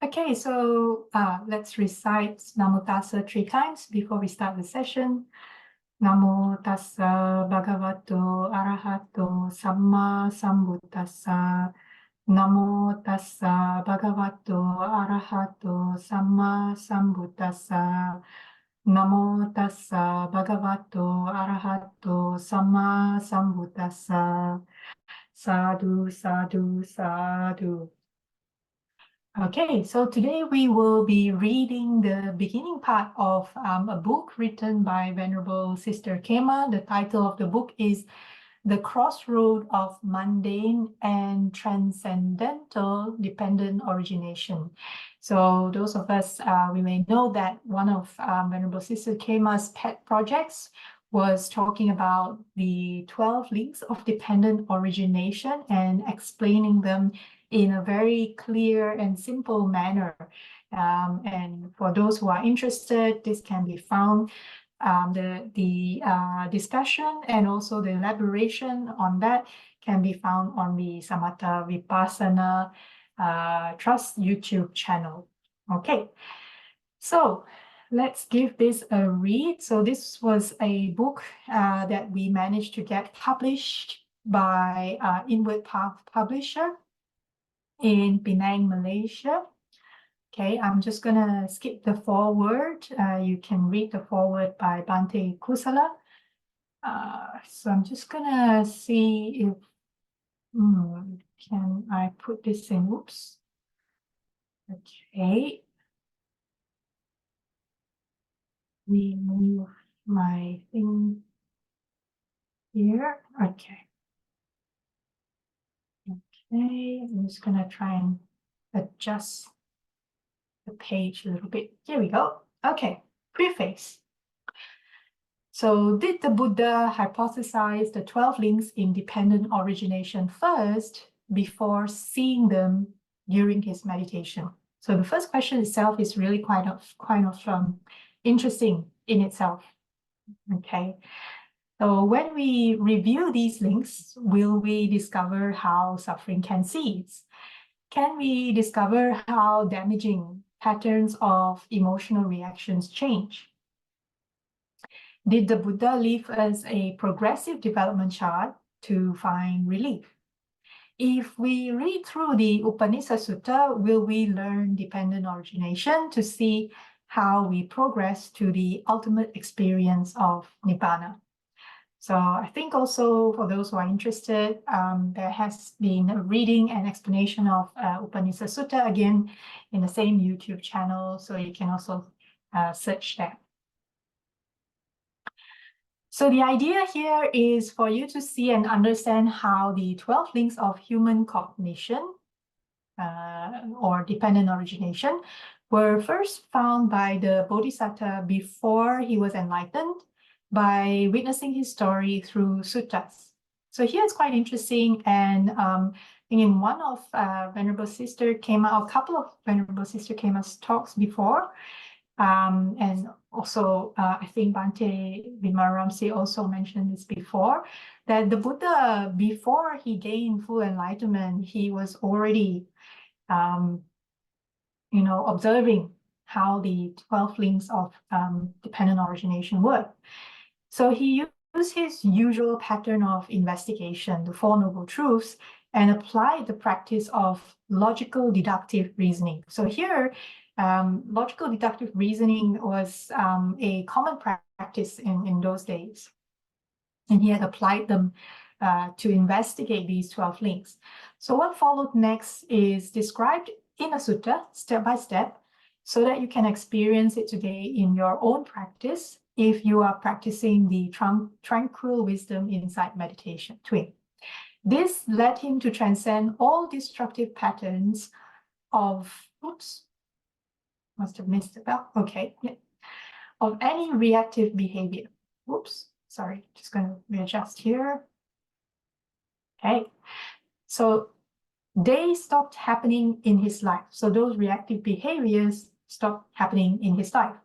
Okay, so let's recite Namo Tassa 3 times before we start the session. Namo Tassa Bhagavato Arahato Samma Sambuddhassa. Namo Tassa Bhagavato Arahato Samma Sambuddhassa. Namo Tassa Bhagavato Arahato Samma Sambuddhassa. Sadhu, sadhu, sadhu. Okay, so today we will be reading the beginning part of a book written by Venerable Sister Khema. The title of the book is The Crossroad of Mundane and Transcendental Dependent Origination. So those of us, we may know that one of Venerable Sister Khema's pet projects was talking about the 12 links of dependent origination and explaining them in a very clear and simple manner. And for those who are interested, this can be found, the discussion and also the elaboration on that can be found on the Samatha Vipassana Trust YouTube channel. Okay, so let's give this a read. So this was a book that we managed to get published by Inward Path Publisher in Penang, Malaysia. Okay, I'm just gonna skip the foreword. You can read the foreword by Bhante Kusala. So I'm just gonna see if, can I put this in? Oops. Okay. Remove my thing here. Okay. Okay, I'm just gonna try and adjust the page a little bit. Here we go. Okay, preface. So did the Buddha hypothesize the 12 links in dependent origination first before seeing them during his meditation? So the first question itself is really quite interesting in itself. Okay. So when we review these links, will we discover how suffering can cease? Can we discover how damaging patterns of emotional reactions change? Did the Buddha leave us a progressive development chart to find relief? If we read through the Upanishad Sutta, will we learn dependent origination to see how we progress to the ultimate experience of Nibbana? So I think also for those who are interested, there has been a reading and explanation of Upanishad Sutta again in the same YouTube channel, so you can also search that. So the idea here is for you to see and understand how the 12 links of human cognition or dependent origination were first found by the Bodhisattva before he was enlightened, by witnessing his story through suttas. So here it's quite interesting, and in one of Venerable Sister Khema, a couple of Venerable Sister Khema's talks before, and also I think Bhante Vimaramsi also mentioned this before, that the Buddha, before he gained full enlightenment, he was already observing how the 12 links of dependent origination work. So he used his usual pattern of investigation, the Four Noble Truths, and applied the practice of logical deductive reasoning. So here, logical deductive reasoning was a common practice in those days. And he had applied them to investigate these 12 links. So what followed next is described in a sutta, step by step, so that you can experience it today in your own practice if you are practicing the tranquil wisdom insight meditation, TWIM. This led him to transcend all destructive patterns of, must have missed the bell. Okay, yeah. Of any reactive behavior. Sorry, just going to readjust here. Okay, so they stopped happening in his life. So those reactive behaviors stopped happening in his life.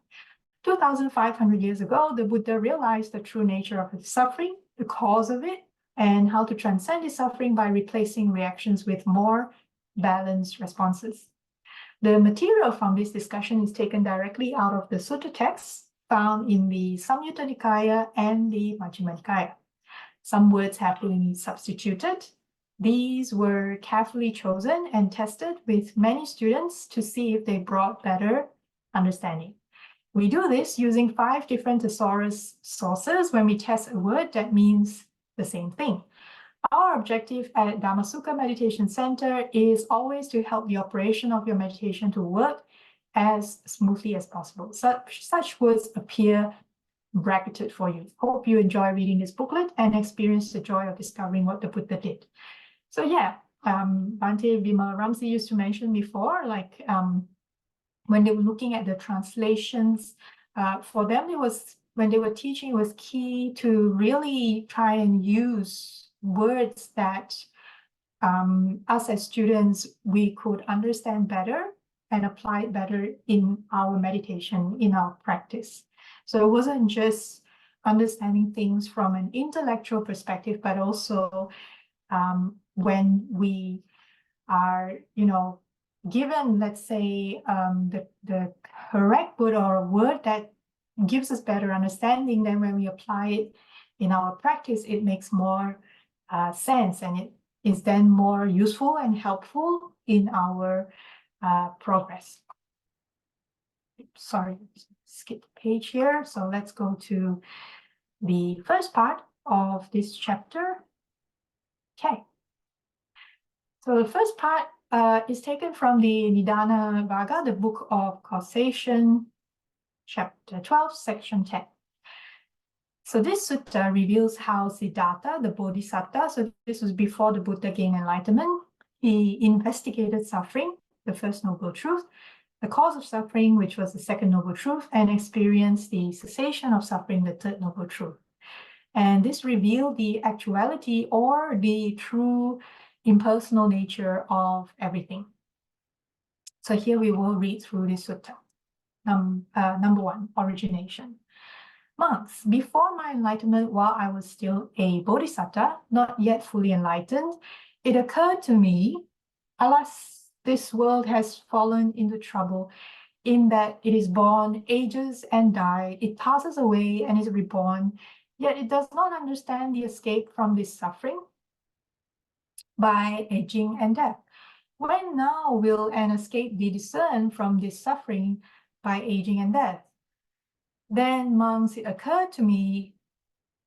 2,500 years ago, the Buddha realized the true nature of his suffering, the cause of it, and how to transcend his suffering by replacing reactions with more balanced responses. The material from this discussion is taken directly out of the Sutta texts found in the Saṃyukta Nikāya and the Majjhima Nikāya. Some words have been substituted. These were carefully chosen and tested with many students to see if they brought better understanding. We do this using 5 different thesaurus sources when we test a word that means the same thing. Our objective at Dhamma Meditation Center is always to help the operation of your meditation to work as smoothly as possible. Such words appear bracketed for you. Hope you enjoy reading this booklet and experience the joy of discovering what the Buddha did. So yeah, Bhante Vimal Ramsey used to mention before, like when they were looking at the translations, for them it was, when they were teaching, it was key to really try and use words that us as students, we could understand better and apply it better in our meditation, in our practice. So it wasn't just understanding things from an intellectual perspective, but also when we are, given, let's say, the correct word or a word that gives us better understanding, then when we apply it in our practice, it makes more sense, and it is then more useful and helpful in our progress. Sorry, skip the page here. So let's go to the first part of this chapter. Okay. So the first part is taken from the Nidana Vagga, the Book of Causation, chapter 12, section 10. So this sutta reveals how Siddhartha, the Bodhisattva, so this was before the Buddha gained enlightenment, he investigated suffering, the first noble truth, the cause of suffering, which was the second noble truth, and experienced the cessation of suffering, the third noble truth. And this revealed the actuality or the true impersonal nature of everything. So here we will read through this sutta. Number 1, Origination. Monks, before my enlightenment, while I was still a bodhisattva, not yet fully enlightened, it occurred to me, alas, this world has fallen into trouble, in that it is born, ages and dies, it passes away and is reborn, yet it does not understand the escape from this suffering by aging and death. When now will an escape be discerned from this suffering by aging and death? Then, monks, it occurred to me,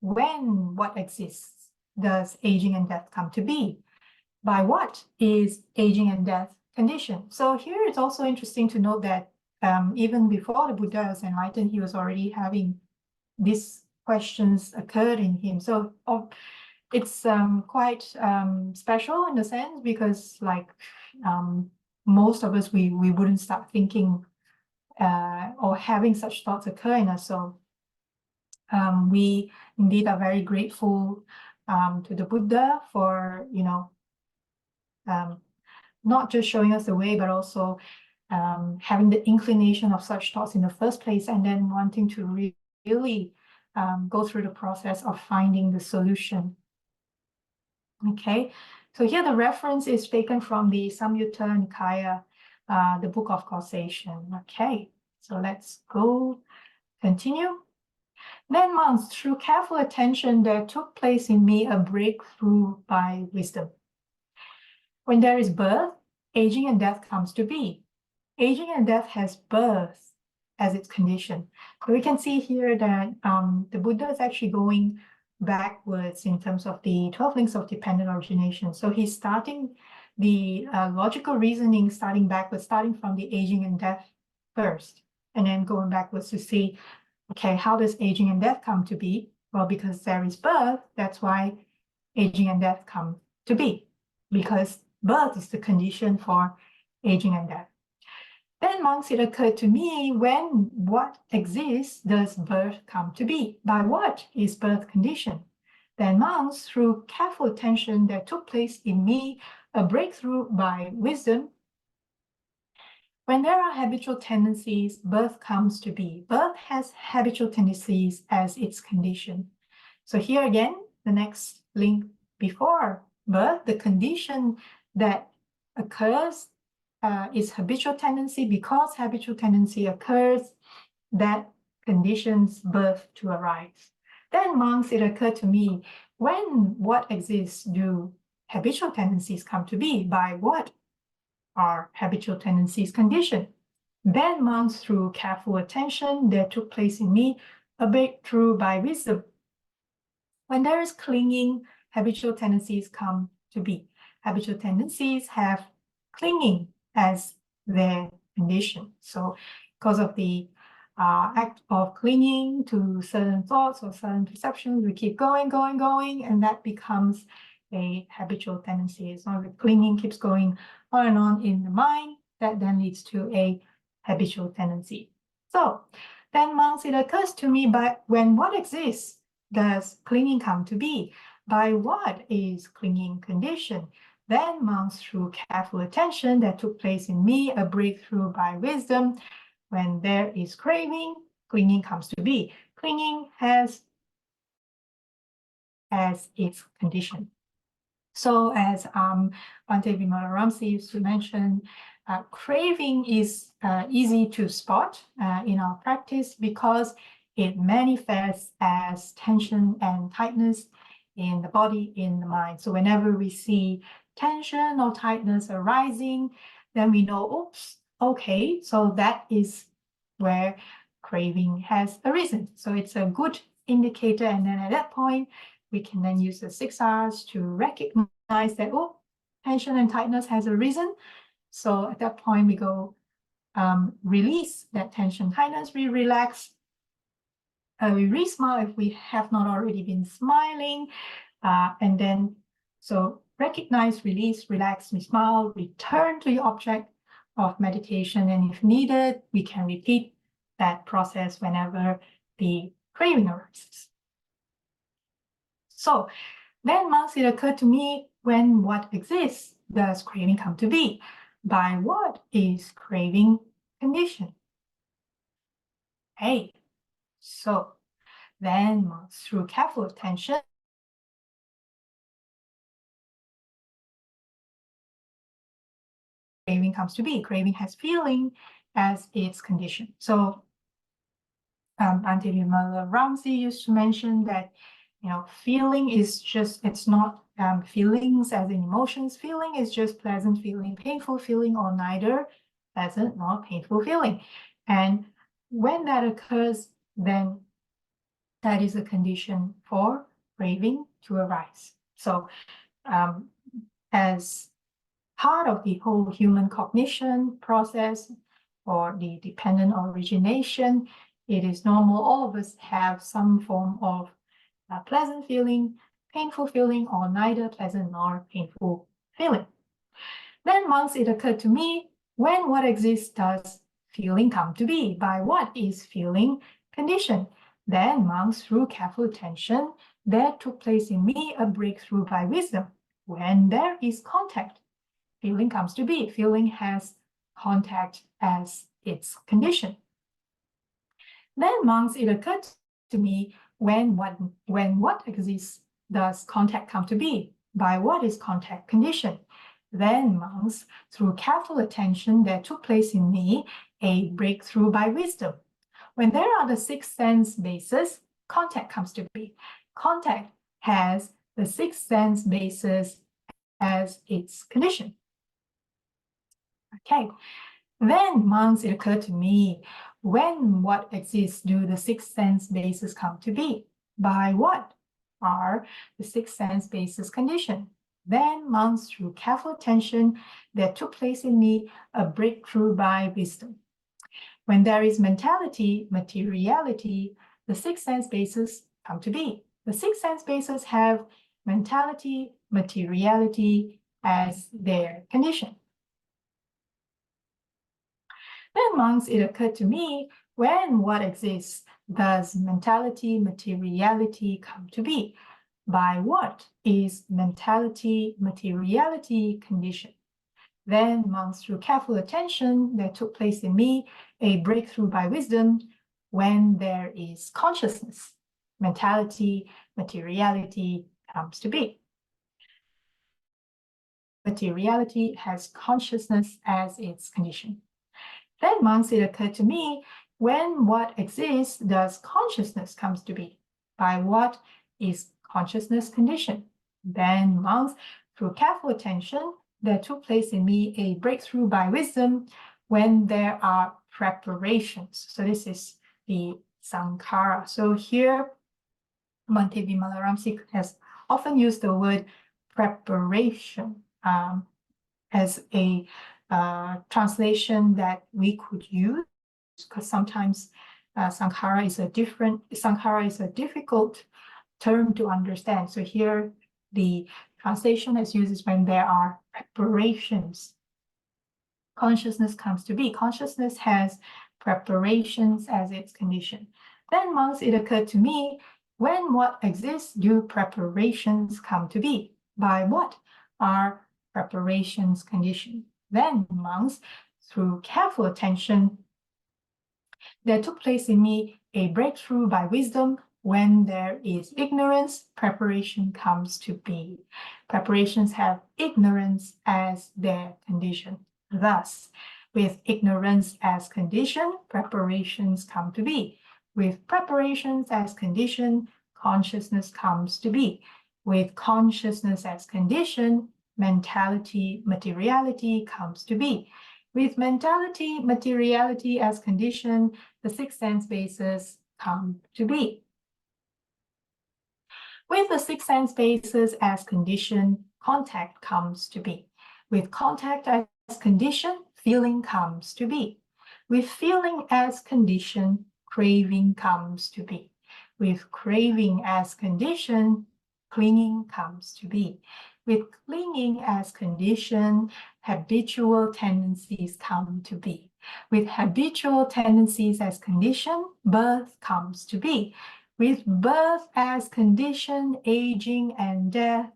when what exists does aging and death come to be? By what is aging and death conditioned? So here it's also interesting to note that even before the Buddha was enlightened, he was already having these questions occurred in him. So it's quite special in a sense, because like most of us, we wouldn't start thinking or having such thoughts occur in us. So we indeed are very grateful to the Buddha for, not just showing us the way, but also having the inclination of such thoughts in the first place, and then wanting to really go through the process of finding the solution. Okay, so here the reference is taken from the Saṃyukta Nikāya, the Book of Causation. Okay, so let's go continue. Then, monks, through careful attention, there took place in me a breakthrough by wisdom. When there is birth, aging and death comes to be. Aging and death has birth as its condition. So we can see here that the Buddha is actually going backwards in terms of the 12 links of dependent origination. So he's starting the logical reasoning, starting backwards, starting from the aging and death first, and then going backwards to see, okay, how does aging and death come to be? Well, because there is birth, that's why aging and death come to be, because birth is the condition for aging and death. Then, monks, it occurred to me, when what exists does birth come to be? By what is birth conditioned? Then, monks, through careful attention, there took place in me a breakthrough by wisdom. When there are habitual tendencies, birth comes to be. Birth has habitual tendencies as its condition. So here again, the next link before birth, the condition that occurs is habitual tendency. Because habitual tendency occurs, that conditions birth to arise. Then, monks, it occurred to me, when what exists do habitual tendencies come to be? By what are habitual tendencies conditioned? Then, monks, through careful attention, there took place in me a breakthrough by wisdom. When there is clinging, habitual tendencies come to be. Habitual tendencies have clinging as their condition. So because of the act of clinging to certain thoughts or certain perceptions, we keep going, and that becomes a habitual tendency. As long as the clinging keeps going on and on in the mind, that then leads to a habitual tendency. So then, monks, it occurs to me, but when what exists does clinging come to be? By what is clinging conditioned? Then, monks, through careful attention, there took place in me a breakthrough by wisdom. When there is craving, clinging comes to be. Clinging has as its condition. So as Bhante Vimalaramsi used to mention, craving is easy to spot in our practice because it manifests as tension and tightness in the body, in the mind. So whenever we see tension or tightness arising, then we know, oops, okay, so that is where craving has arisen. So it's a good indicator. And then at that point, we can then use the 6 R's to recognize that, oh, tension and tightness has arisen. So at that point, we go release that tension, tightness, we relax. We re-smile if we have not already been smiling. And then, so recognize, release, relax, we smile, return to the object of meditation. And if needed, we can repeat that process whenever the craving arises. So then, monks, it occurred to me, when what exists does craving come to be? By what is craving conditioned? Hey, so then, monks, through careful attention, craving comes to be. Craving has feeling as its condition. So Bhante Vimalaramsi used to mention that, you know, feeling is just, it's not feelings as in emotions. Feeling is just pleasant feeling, painful feeling, or neither pleasant nor painful feeling. And when that occurs, then that is a condition for craving to arise. So as part of the whole human cognition process or the dependent origination, it is normal all of us have some form of pleasant feeling, painful feeling, or neither pleasant nor painful feeling. Then, monks, it occurred to me, when what exists does feeling come to be? By what is feeling conditioned? Then, monks, through careful attention, there took place in me a breakthrough by wisdom. When there is contact, feeling comes to be. Feeling has contact as its condition. Then, monks, it occurred to me, when what exists does contact come to be? By what is contact conditioned? Then, monks, through careful attention, there took place in me a breakthrough by wisdom. When there are the 6 sense bases, contact comes to be. Contact has the 6 sense bases as its condition. Okay, then, monks, it occurred to me, when what exists do the 6 sense bases come to be? By what are the 6 sense bases conditioned? Then, monks, through careful attention, there took place in me a breakthrough by wisdom. When there is mentality, materiality, the 6 sense bases come to be. The 6 sense bases have mentality, materiality as their condition. Then, monks, it occurred to me, when what exists does mentality, materiality come to be? By what is mentality, materiality conditioned? Then, monks, through careful attention, there took place in me a breakthrough by wisdom. When there is consciousness, mentality, materiality comes to be. materiality has consciousness as its condition. Then, monks, it occurred to me, when what exists does consciousness comes to be? By what is consciousness conditioned? Then, monks, through careful attention, there took place in me a breakthrough by wisdom when there are preparations. So this is the sankhara. So here, Bhante Vimalaramsi has often used the word preparation as a translation that we could use, because sometimes sankhara is a difficult term to understand. So here the translation is used when there are preparations. Consciousness comes to be. Consciousness has preparations as its condition. Then, monks, it occurred to me, when what exists do preparations come to be? By what are preparations conditioned? Then, monks, through careful attention, there took place in me a breakthrough by wisdom. When there is ignorance, preparation comes to be. Preparations have ignorance as their condition. Thus, with ignorance as condition, preparations come to be. With preparations as condition, consciousness comes to be. With consciousness as condition, mentality, materiality comes to be. With mentality, materiality as condition, the six sense bases come to be. With the six sense bases as condition, contact comes to be. With contact as condition, feeling comes to be. With feeling as condition, craving comes to be. With craving as condition, clinging comes to be. With clinging as condition, habitual tendencies come to be. With habitual tendencies as condition, birth comes to be. With birth as condition, aging and death,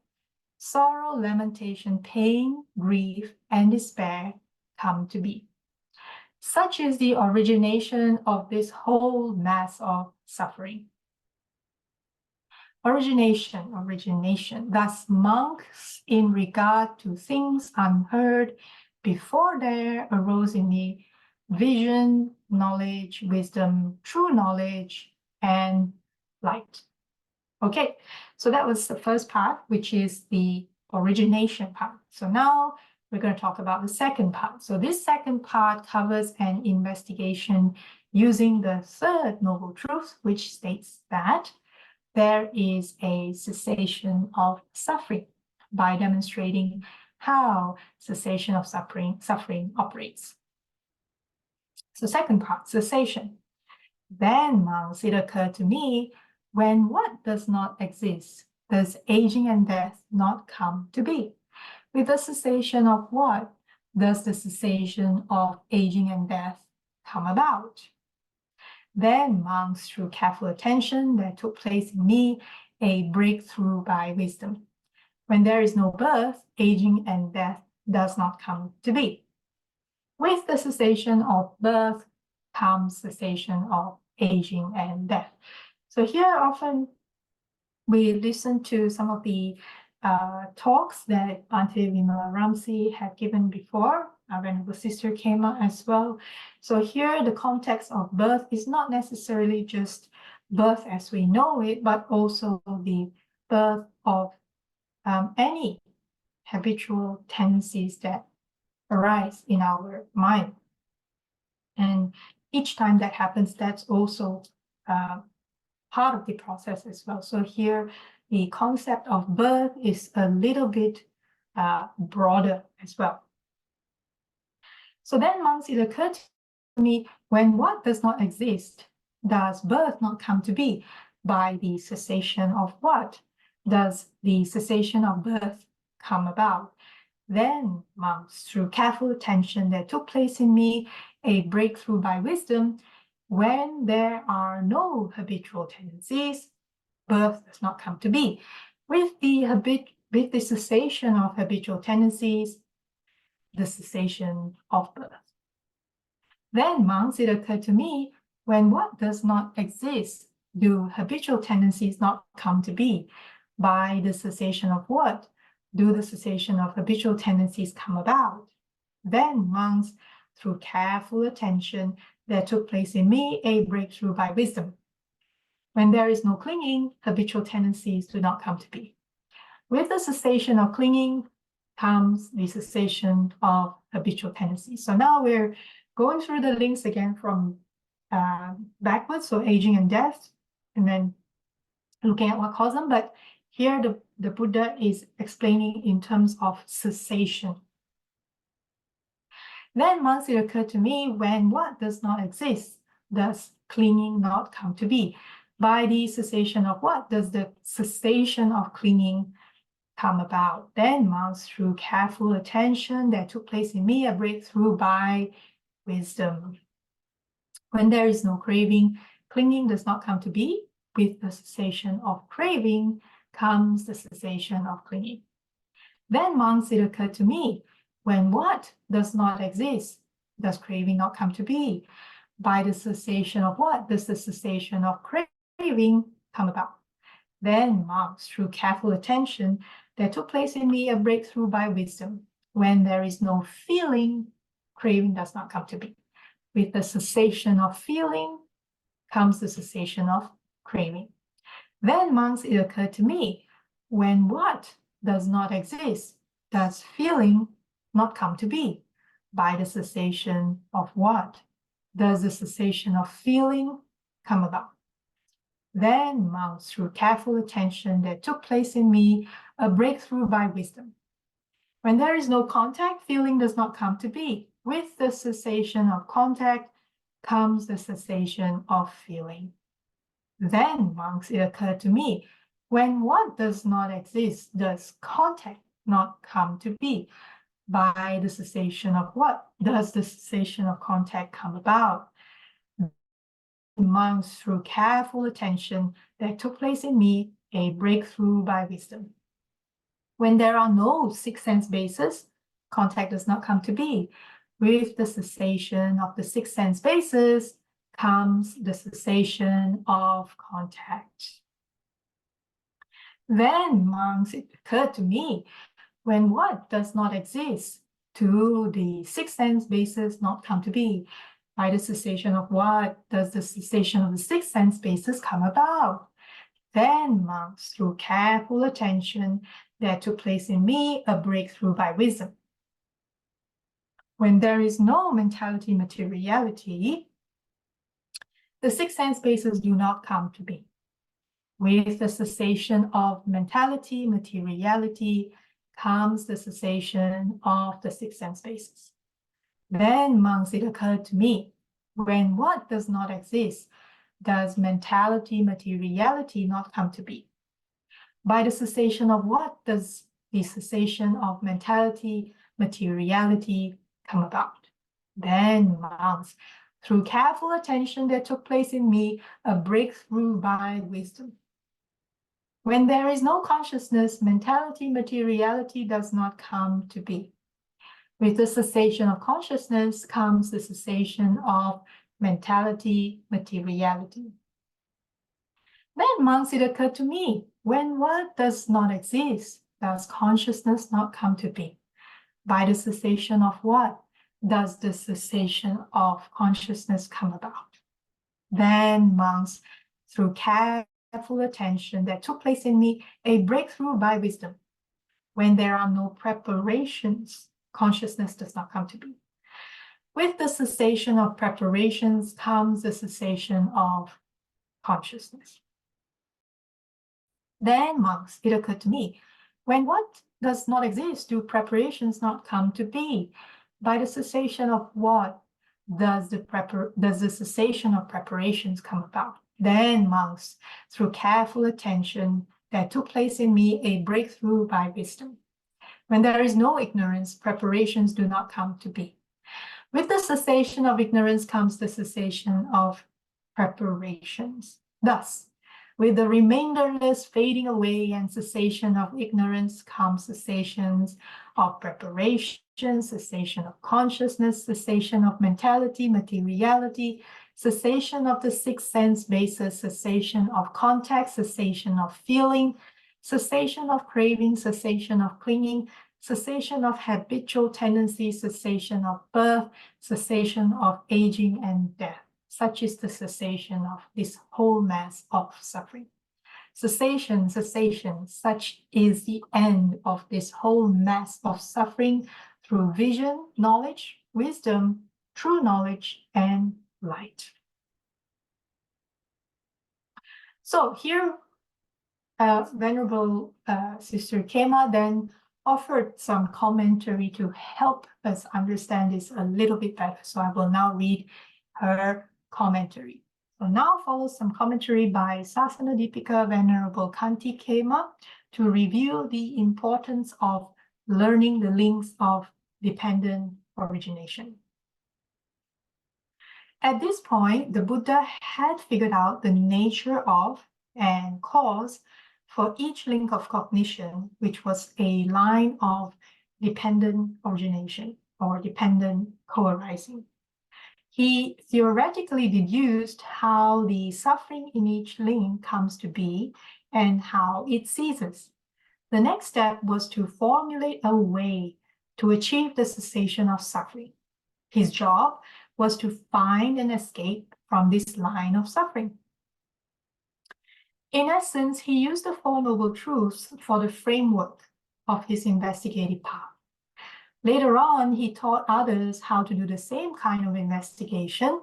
sorrow, lamentation, pain, grief, and despair come to be. Such is the origination of this whole mass of suffering. Origination. Thus, monks, in regard to things unheard, before there arose in me vision, knowledge, wisdom, true knowledge, and light. Okay, so that was the first part, which is the origination part. So now we're going to talk about the second part. So this second part covers an investigation using the third noble truth, which states that there is a cessation of suffering by demonstrating how cessation of suffering operates. So second part, cessation. Then, monks, it occurred to me, when what does not exist, does aging and death not come to be? With the cessation of what does the cessation of aging and death come about? Then, monks, through careful attention, there took place in me a breakthrough by wisdom. When there is no birth, aging and death does not come to be. With the cessation of birth comes cessation of aging and death. So here often we listen to some of the talks that Bhante Vimalaramsi had given before, our Venerable Sister Khema as well. So here the context of birth is not necessarily just birth as we know it, but also the birth of any habitual tendencies that arise in our mind. And each time that happens, that's also part of the process as well. So here, the concept of birth is a little bit broader as well. So then, monks, it occurred to me, when what does not exist, does birth not come to be? By the cessation of what does the cessation of birth come about? Then, monks, through careful attention, there took place in me a breakthrough by wisdom. When there are no habitual tendencies, birth does not come to be. With the cessation of habitual tendencies, the cessation of birth. Then, monks, it occurred to me, when what does not exist, do habitual tendencies not come to be? By the cessation of what do the cessation of habitual tendencies come about? Then, monks, through careful attention, there took place in me a breakthrough by wisdom. When there is no clinging, habitual tendencies do not come to be. With the cessation of clinging comes the cessation of habitual tendencies. So now we're going through the links again from backwards, so aging and death, and then looking at what caused them. But here the Buddha is explaining in terms of cessation. Then once it occurred to me, when what does not exist, does clinging not come to be? By the cessation of what does the cessation of clinging come about? Then, monks, through careful attention, there took place in me a breakthrough by wisdom. When there is no craving, clinging does not come to be. With the cessation of craving comes the cessation of clinging. Then, monks, it occurred to me, when what does not exist, does craving not come to be? By the cessation of what does the cessation of craving come about? Then, monks, through careful attention, there took place in me a breakthrough by wisdom. When there is no feeling, craving does not come to be. With the cessation of feeling comes the cessation of craving. Then, monks, it occurred to me, when what does not exist, does feeling not come to be? By the cessation of what does the cessation of feeling come about? Then, monks, through careful attention, there took place in me a breakthrough by wisdom. When there is no contact, feeling does not come to be. With the cessation of contact comes the cessation of feeling. Then, monks, it occurred to me, when what does not exist, does contact not come to be? By the cessation of what does the cessation of contact come about? Monks, through careful attention, there took place in me a breakthrough by wisdom. When there are no six sense bases, contact does not come to be. With the cessation of the six sense bases comes the cessation of contact. Then, monks, it occurred to me, when what does not exist, do the six sense bases not come to be? By the cessation of what does the cessation of the six sense bases come about? Then, monks, through careful attention, there took place in me a breakthrough by wisdom. When there is no mentality materiality, the six sense bases do not come to be. With the cessation of mentality materiality comes the cessation of the six sense bases. Then, monks, it occurred to me, when what does not exist, does mentality materiality not come to be? By the cessation of what does the cessation of mentality materiality come about? Then, monks, through careful attention, there took place in me a breakthrough by wisdom. When there is no consciousness, mentality materiality does not come to be. With the cessation of consciousness comes the cessation of mentality materiality. Then, monks, it occurred to me, when what does not exist, does consciousness not come to be? By the cessation of what does the cessation of consciousness come about? Then, monks, through careful attention, there took place in me a breakthrough by wisdom. When there are no preparations, consciousness does not come to be. With the cessation of preparations comes the cessation of consciousness. Then, monks, it occurred to me, when what does not exist, do preparations not come to be? By the cessation of what does the cessation of preparations come about? Then, monks, through careful attention, there took place in me a breakthrough by wisdom. When there is no ignorance, preparations do not come to be. With the cessation of ignorance comes the cessation of preparations. Thus, with the remainderless fading away and cessation of ignorance comes cessations of preparation, cessation of consciousness, cessation of mentality, materiality, cessation of the six sense bases, cessation of contact, cessation of feeling, cessation of craving, cessation of clinging, cessation of habitual tendencies, cessation of birth, cessation of aging and death. Such is the cessation of this whole mass of suffering. Cessation, cessation, such is the end of this whole mass of suffering through vision, knowledge, wisdom, true knowledge, and light. So here, Venerable Sister Khema then offered some commentary to help us understand this a little bit better. So I will now read her commentary. So now follows some commentary by Sasana Dipika Venerable Khanti Khema to review the importance of learning the links of dependent origination. At this point, the Buddha had figured out the nature of and cause for each link of cognition, which was a line of dependent origination or dependent co-arising. He theoretically deduced how the suffering in each link comes to be and how it ceases. The next step was to formulate a way to achieve the cessation of suffering. His job was to find an escape from this line of suffering. In essence, he used the Four Noble Truths for the framework of his investigative path. Later on, he taught others how to do the same kind of investigation,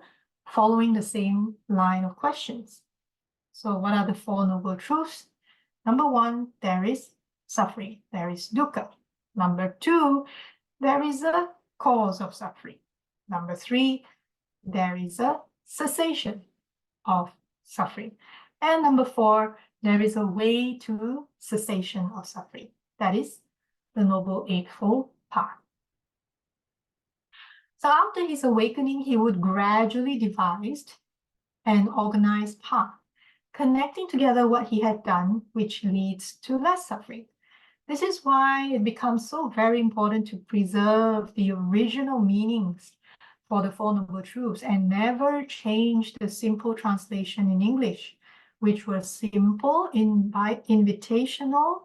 following the same line of questions. So what are the Four Noble Truths? Number one, there is suffering, there is dukkha. Number two, there is a cause of suffering. Number three, there is a cessation of suffering. And number four, there is a way to cessation of suffering. That is the Noble Eightfold Path. So after his awakening, he would gradually devise an organized path, connecting together what he had done, which leads to less suffering. This is why it becomes so very important to preserve the original meanings for the Four Noble Truths and never change the simple translation in English, which was simple, invitational,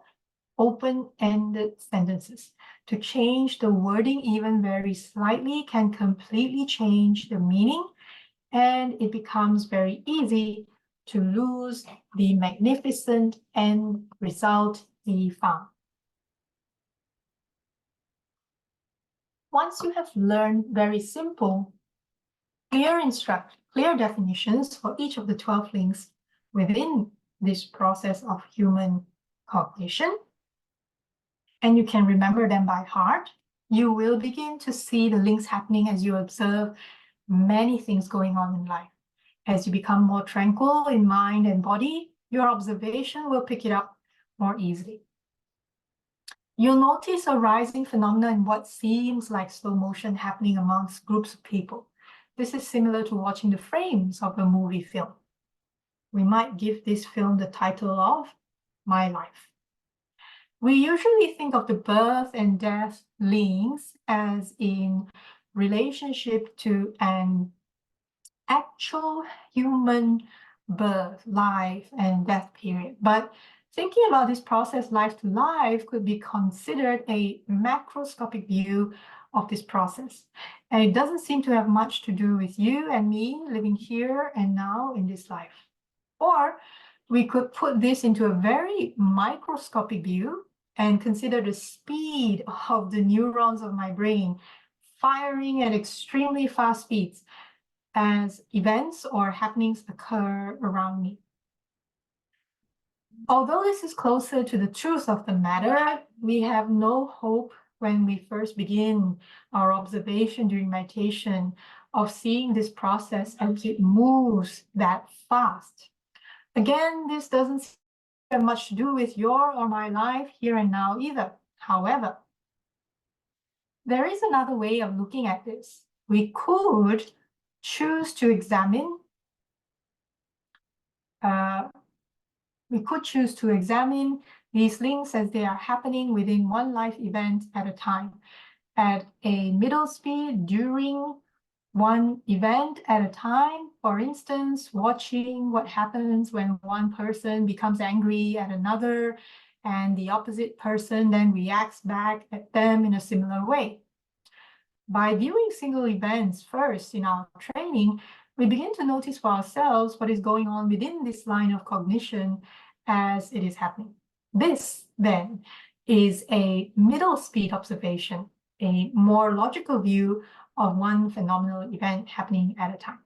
open-ended sentences. To change the wording even very slightly can completely change the meaning, and it becomes very easy to lose the magnificent end result he found. Once you have learned very simple, clear definitions for each of the 12 links within this process of human cognition, and you can remember them by heart, you will begin to see the links happening as you observe many things going on in life. As you become more tranquil in mind and body, your observation will pick it up more easily. You'll notice a rising phenomena in what seems like slow motion happening amongst groups of people. This is similar to watching the frames of a movie film. We might give this film the title of My Life. We usually think of the birth and death links as in relationship to an actual human birth, life, and death period. But thinking about this process life to life could be considered a macroscopic view of this process. And it doesn't seem to have much to do with you and me living here and now in this life. Or we could put this into a very microscopic view and consider the speed of the neurons of my brain firing at extremely fast speeds as events or happenings occur around me. Although this is closer to the truth of the matter, we have no hope when we first begin our observation during meditation of seeing this process as it moves that fast. Again, this doesn't have much to do with your or my life here and now either. However, there is another way of looking at this. We could choose to examine these links as they are happening within one life event at a time, at a middle speed during one event at a time. For instance, watching what happens when one person becomes angry at another and the opposite person then reacts back at them in a similar way. By viewing single events first in our training, we begin to notice for ourselves what is going on within this line of cognition as it is happening. This, then, is a middle speed observation, a more logical view of one phenomenal event happening at a time.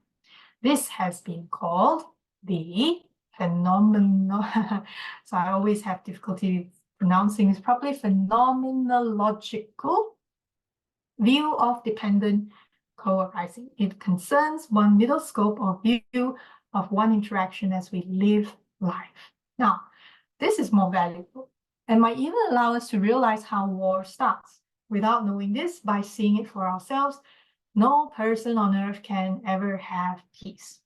This has been called the phenomenal, so I always have difficulty pronouncing this properly, phenomenological view of dependent co-arising. It concerns one middle scope of view of one interaction as we live life. Now, this is more valuable and might even allow us to realize how war starts. Without knowing this, by seeing it for ourselves, no person on earth can ever have peace.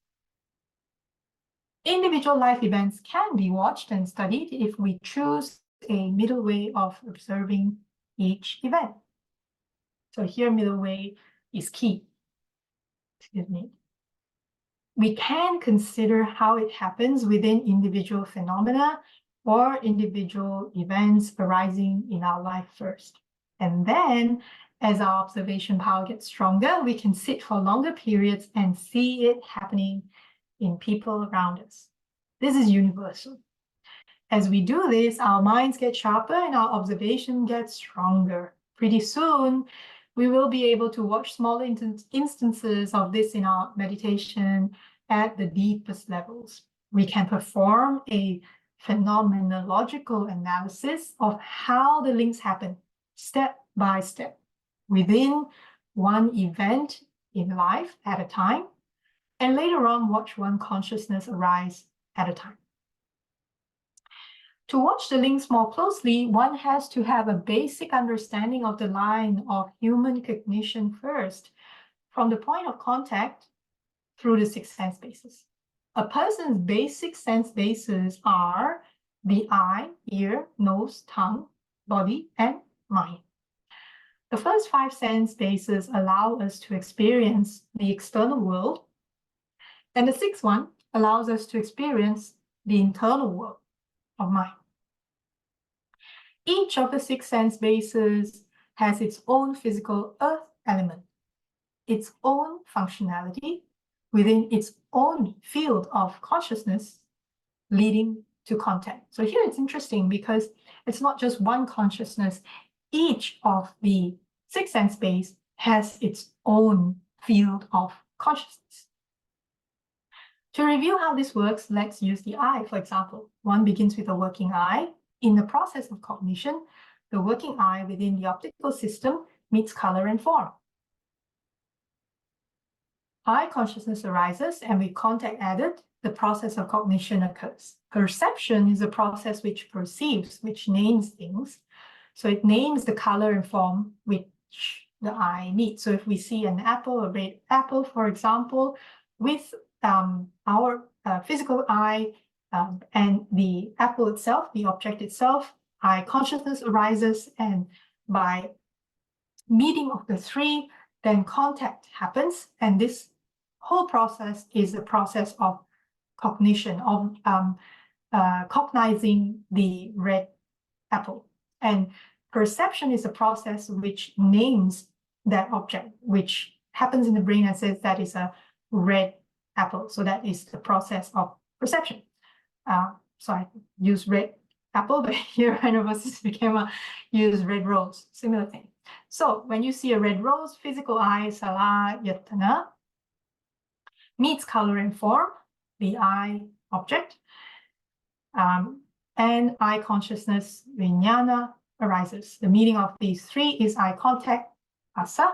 Individual life events can be watched and studied if we choose a middle way of observing each event. So here, middle way is key. Excuse me. We can consider how it happens within individual phenomena or individual events arising in our life first. And then, as our observation power gets stronger, we can sit for longer periods and see it happening in people around us. This is universal. As we do this, our minds get sharper and our observation gets stronger. Pretty soon, we will be able to watch small instances of this in our meditation at the deepest levels. We can perform a phenomenological analysis of how the links happen step by step within one event in life at a time, and later on watch one consciousness arise at a time. To watch the links more closely, one has to have a basic understanding of the line of human cognition first, from the point of contact through the 6 sense bases. A person's basic sense bases are the eye, ear, nose, tongue, body, and mind. The first 5 sense bases allow us to experience the external world, and the 6th one allows us to experience the internal world of mind. Each of the 6 sense bases has its own physical earth element, its own functionality within its own field of consciousness leading to contact. So here it's interesting because it's not just one consciousness. Each of the 6 sense base has its own field of consciousness. To review how this works, let's use the eye, for example. One begins with a working eye. In the process of cognition, the working eye within the optical system meets color and form. Eye consciousness arises, and with contact added, the process of cognition occurs. Perception is a process which perceives, which names things. So it names the color and form which the eye meets. So if we see an apple, a red apple, for example, with our physical eye and the apple itself, the object itself, eye consciousness arises, and by meeting of the 3, then contact happens, and this whole process is a process of cognition, of cognizing the red apple. And perception is a process which names that object, which happens in the brain and says that is a red apple. So that is the process of perception. So I use red apple, but here University became a use red rose, similar thing. So when you see a red rose, physical eye, salayatana, meets color and form, the eye object, and eye consciousness, vijnana, arises. The meaning of these 3 is eye contact, asa.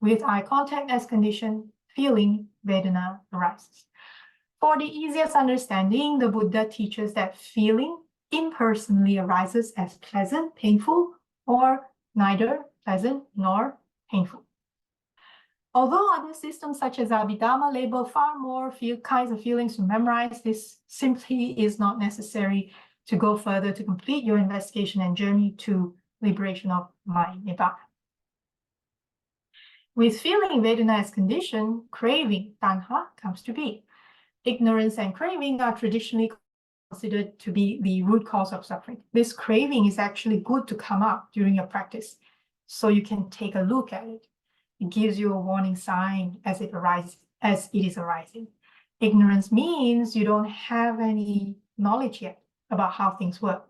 With eye contact as condition, feeling, vedana, arises. For the easiest understanding, the Buddha teaches that feeling impersonally arises as pleasant, painful, or neither pleasant nor painful. Although other systems such as Abhidhamma label far more kinds of feelings to memorize, this simply is not necessary to go further to complete your investigation and journey to liberation of mind, Nibbana. With feeling Vedana as condition, craving, tanha, comes to be. Ignorance and craving are traditionally considered to be the root cause of suffering. This craving is actually good to come up during your practice, so you can take a look at it. It gives you a warning sign as it is arising. Ignorance means you don't have any knowledge yet about how things work.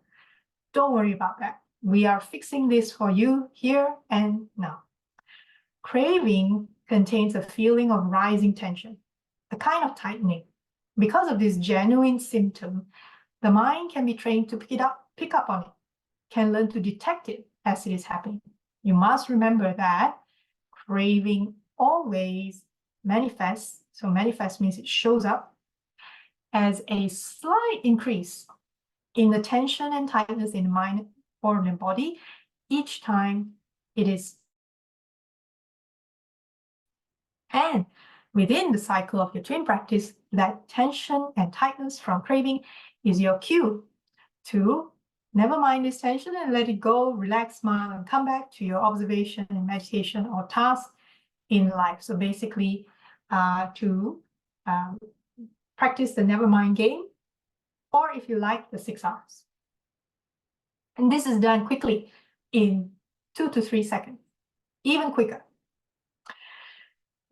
Don't worry about that. We are fixing this for you here and now. Craving contains a feeling of rising tension, a kind of tightening. Because of this genuine symptom, the mind can be trained to pick up on it, can learn to detect it as it is happening. You must remember that craving always manifests. So manifest means it shows up as a slight increase in the tension and tightness in the mind or the body each time it is. And within the cycle of your TWIM practice, that tension and tightness from craving is your cue to never mind this tension and let it go, relax, smile, and come back to your observation and meditation or task in life. So basically, to practice the never mind game, or if you like, the 6 hours. And this is done quickly in 2 to 3 seconds, even quicker.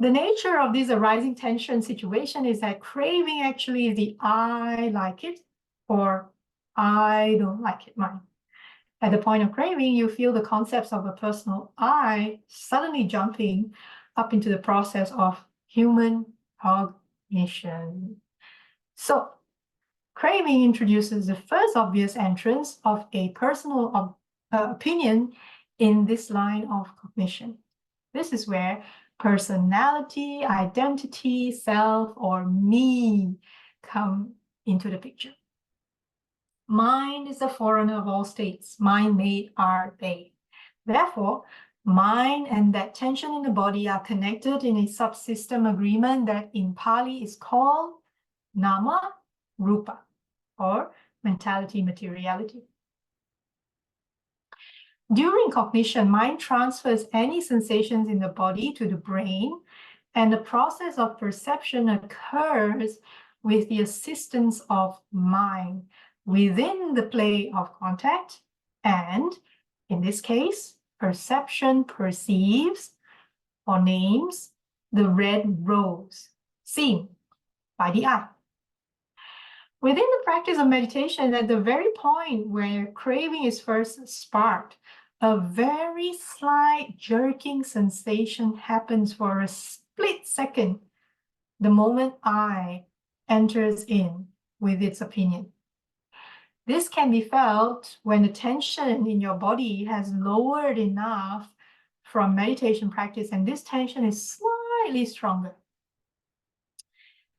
The nature of this arising tension situation is that craving actually is the I like it or I don't like it mind. At the point of craving, you feel the concepts of a personal I suddenly jumping up into the process of human cognition. So, craving introduces the first obvious entrance of a personal opinion in this line of cognition. This is where personality, identity, self, or me come into the picture. Mind is the forerunner of all states. Mind-made are they. Therefore, mind and that tension in the body are connected in a subsystem agreement that in Pali is called nama rupa, or mentality materiality. During cognition, mind transfers any sensations in the body to the brain, and the process of perception occurs with the assistance of mind within the play of contact, and in this case, perception perceives or names the red rose seen by the eye. Within the practice of meditation, at the very point where craving is first sparked, a very slight jerking sensation happens for a split second the moment I enters in with its opinion. This can be felt when the tension in your body has lowered enough from meditation practice, and this tension is slightly stronger.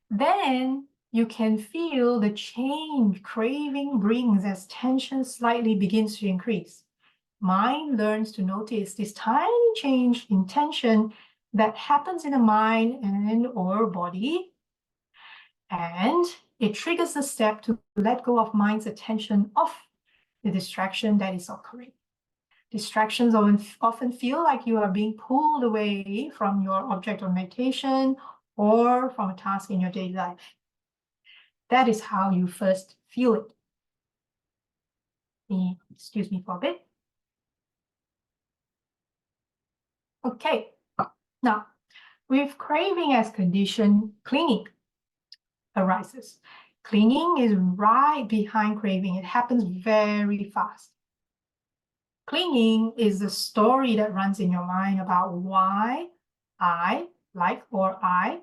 Then you can feel the change craving brings as tension slightly begins to increase. Mind learns to notice this tiny change in tension that happens in the mind and or body, and it triggers the step to let go of mind's attention off the distraction that is occurring. Distractions often feel like you are being pulled away from your object of meditation or from a task in your daily life. That is how you first feel it. Excuse me for a bit. Okay, now with craving as condition, clinging arises. Clinging is right behind craving. It happens very fast. Clinging is the story that runs in your mind about why I like or I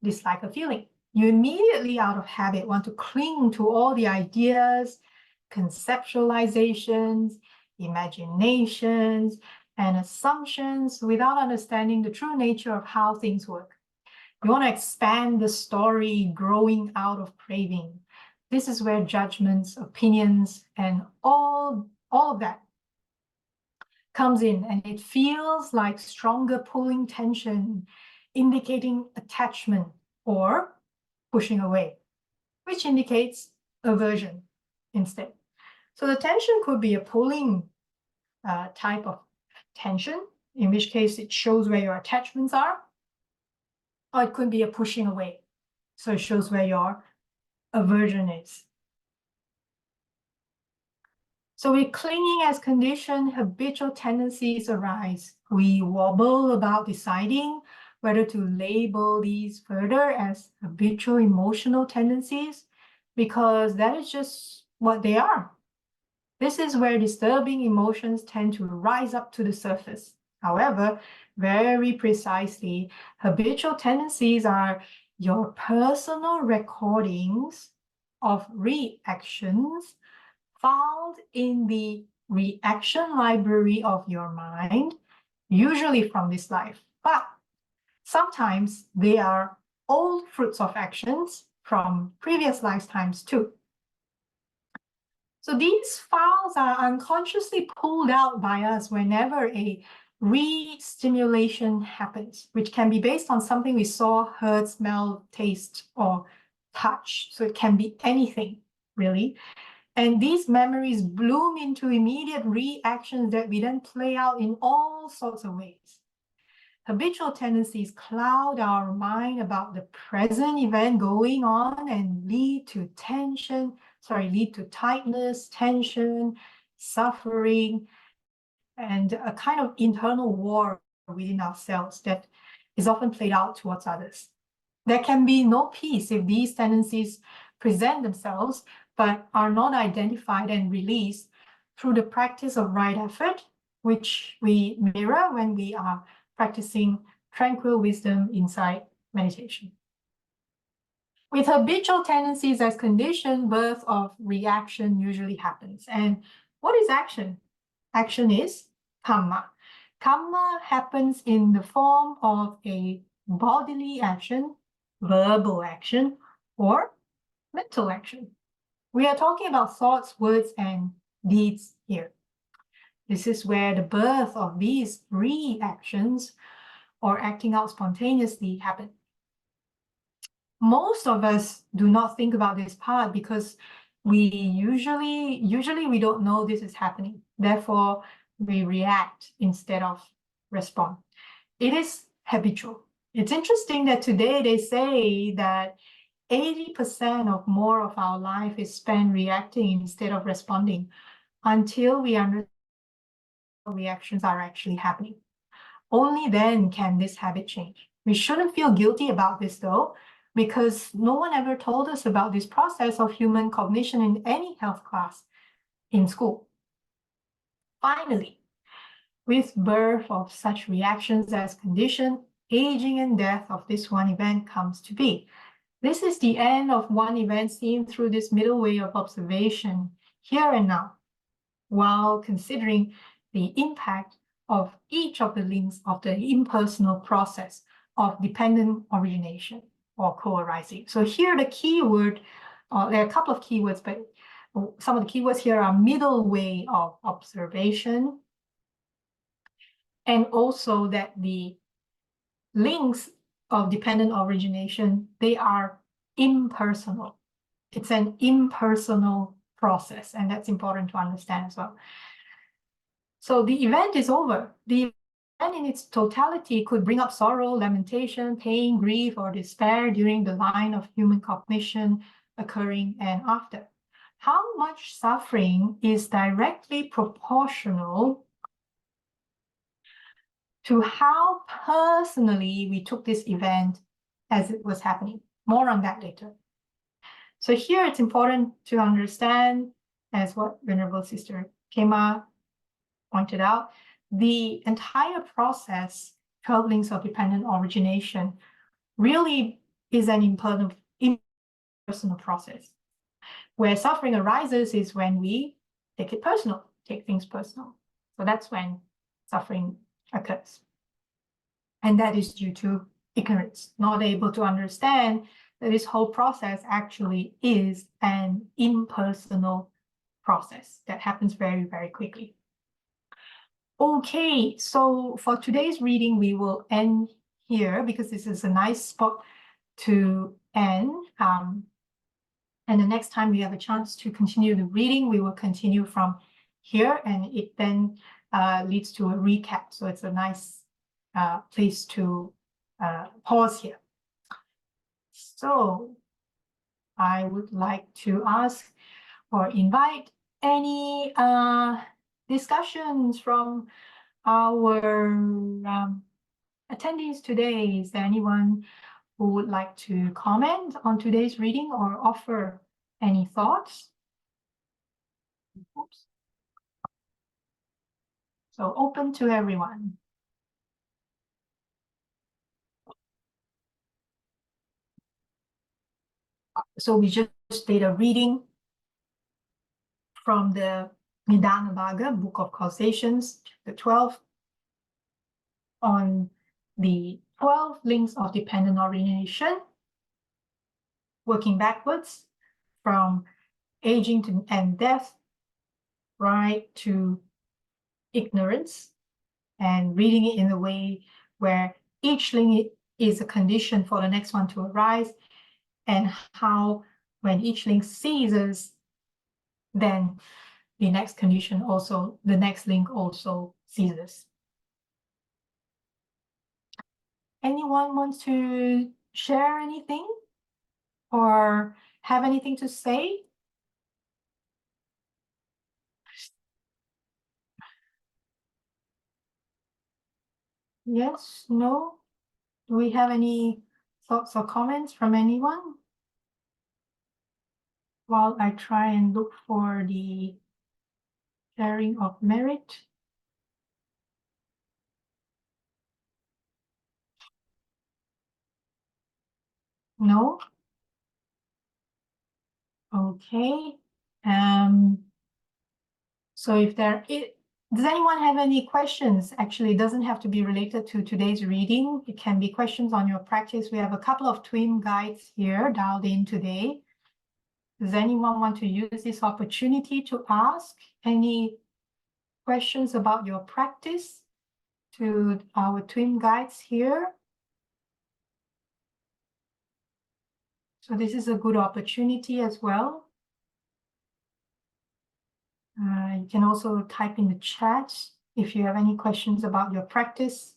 dislike a feeling. You immediately, out of habit, want to cling to all the ideas, conceptualizations, imaginations, and assumptions without understanding the true nature of how things work. You want to expand the story growing out of craving. This is where judgments, opinions, and all of that comes in, and it feels like stronger pulling tension, indicating attachment or pushing away, which indicates aversion instead. So the tension could be a pulling type of tension, in which case it shows where your attachments are, or it could be a pushing away, so it shows where your aversion is. So with clinging as condition, habitual tendencies arise. We wobble about deciding whether to label these further as habitual emotional tendencies, because that is just what they are. This is where disturbing emotions tend to rise up to the surface. However, very precisely, habitual tendencies are your personal recordings of reactions found in the reaction library of your mind, usually from this life. But sometimes they are old fruits of actions from previous lifetimes too. So these files are unconsciously pulled out by us whenever a re-stimulation happens, which can be based on something we saw, heard, smell, taste, or touch. So it can be anything, really. And these memories bloom into immediate reactions that we then play out in all sorts of ways. Habitual tendencies cloud our mind about the present event going on and lead to tightness, tension, suffering, and a kind of internal war within ourselves that is often played out towards others. There can be no peace if these tendencies present themselves but are not identified and released through the practice of right effort, which we mirror when we are practicing tranquil wisdom insight meditation. With habitual tendencies as condition, birth of reaction usually happens. And what is action? Action is karma. Karma happens in the form of a bodily action, verbal action, or mental action. We are talking about thoughts, words, and deeds here. This is where the birth of these reactions or acting out spontaneously happen. Most of us do not think about this part because we usually we don't know this is happening. Therefore, we react instead of respond. It is habitual. It's interesting that today they say that 80% of more of our life is spent reacting instead of responding until we understand what reactions are actually happening. Only then can this habit change. We shouldn't feel guilty about this though, because no one ever told us about this process of human cognition in any health class in school. Finally, with birth of such reactions as condition, aging and death of this one event comes to be. This is the end of one event seen through this middle way of observation, here and now, while considering the impact of each of the links of the impersonal process of dependent origination or co-arising. So here the keyword, there are a couple of keywords, but some of the keywords here are middle way of observation, and also that the links of dependent origination, they are impersonal. It's an impersonal process, and that's important to understand as well. So the event is over. The event in its totality could bring up sorrow, lamentation, pain, grief, or despair during the line of human cognition occurring and after. How much suffering is directly proportional to how personally we took this event as it was happening. More on that later. So here it's important to understand, as what Venerable Sister Khema pointed out, the entire process, 12 links of dependent origination, really is an impersonal process. Where suffering arises is when we take it personal, take things personal. So that's when suffering occurs. And that is due to ignorance, not able to understand that this whole process actually is an impersonal process that happens very, very quickly. Okay, so for today's reading, we will end here because this is a nice spot to end. And the next time we have a chance to continue the reading, we will continue from here, and it then leads to a recap. So it's a nice place to pause here. So I would like to ask or invite any discussions from our attendees today? Is there anyone who would like to comment on today's reading or offer any thoughts? Oops. So open to everyone. So we just did a reading from the Nidāna Book of Causations, chapter 12, on the 12 links of dependent origination, working backwards from aging and death, right to ignorance, and reading it in a way where each link is a condition for the next one to arise, and how when each link ceases, then the next condition also, the next link also ceases. Anyone wants to share anything or have anything to say? Yes, no? Do we have any thoughts or comments from anyone? While I try and look for the sharing of merit. No? Okay. So if does anyone have any questions? Actually, it doesn't have to be related to today's reading. It can be questions on your practice. We have a couple of TWIM guides here dialed in today. Does anyone want to use this opportunity to ask any questions about your practice to our TWIM guides here? So this is a good opportunity as well. You can also type in the chat if you have any questions about your practice.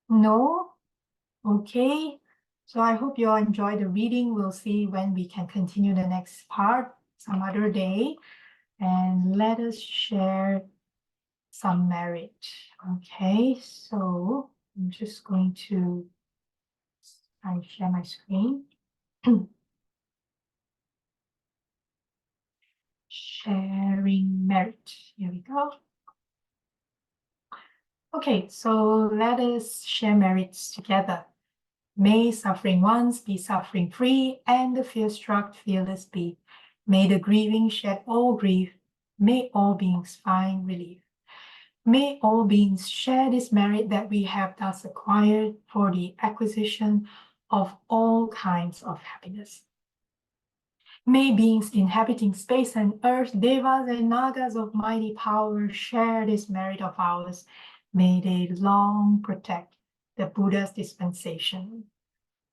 No? Okay. So I hope you all enjoy the reading. We'll see when we can continue the next part some other day. And let us share some merit. Okay, so I'm just going to share my screen. Sharing merit. Here we go. Okay, so let us share merits together. May suffering ones be suffering free, and the fear-struck fearless be. May the grieving shed all grief. May all beings find relief. May all beings share this merit that we have thus acquired for the acquisition of all kinds of happiness. May beings inhabiting space and earth, devas and nagas of mighty power, share this merit of ours. May they long protect the Buddha's dispensation.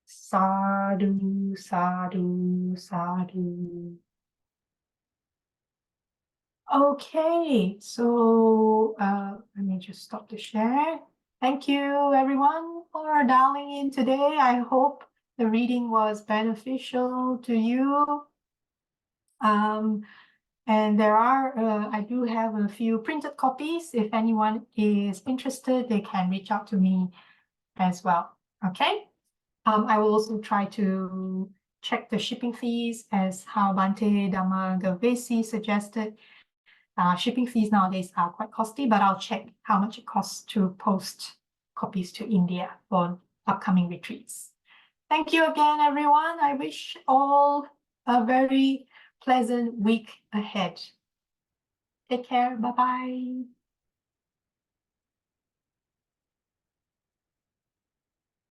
Sadhu, sadhu, sadhu. Okay, so let me just stop the share. Thank you, everyone, for dialing in today. I hope the reading was beneficial to you. And there are, I do have a few printed copies. If anyone is interested, they can reach out to me as well. Okay. I will also try to check the shipping fees as how Bhante Dhamma Gavesi suggested. Shipping fees nowadays are quite costly, but I'll check how much it costs to post copies to India for upcoming retreats. Thank you again, everyone. I wish all a very pleasant week ahead. Take care. Bye-bye.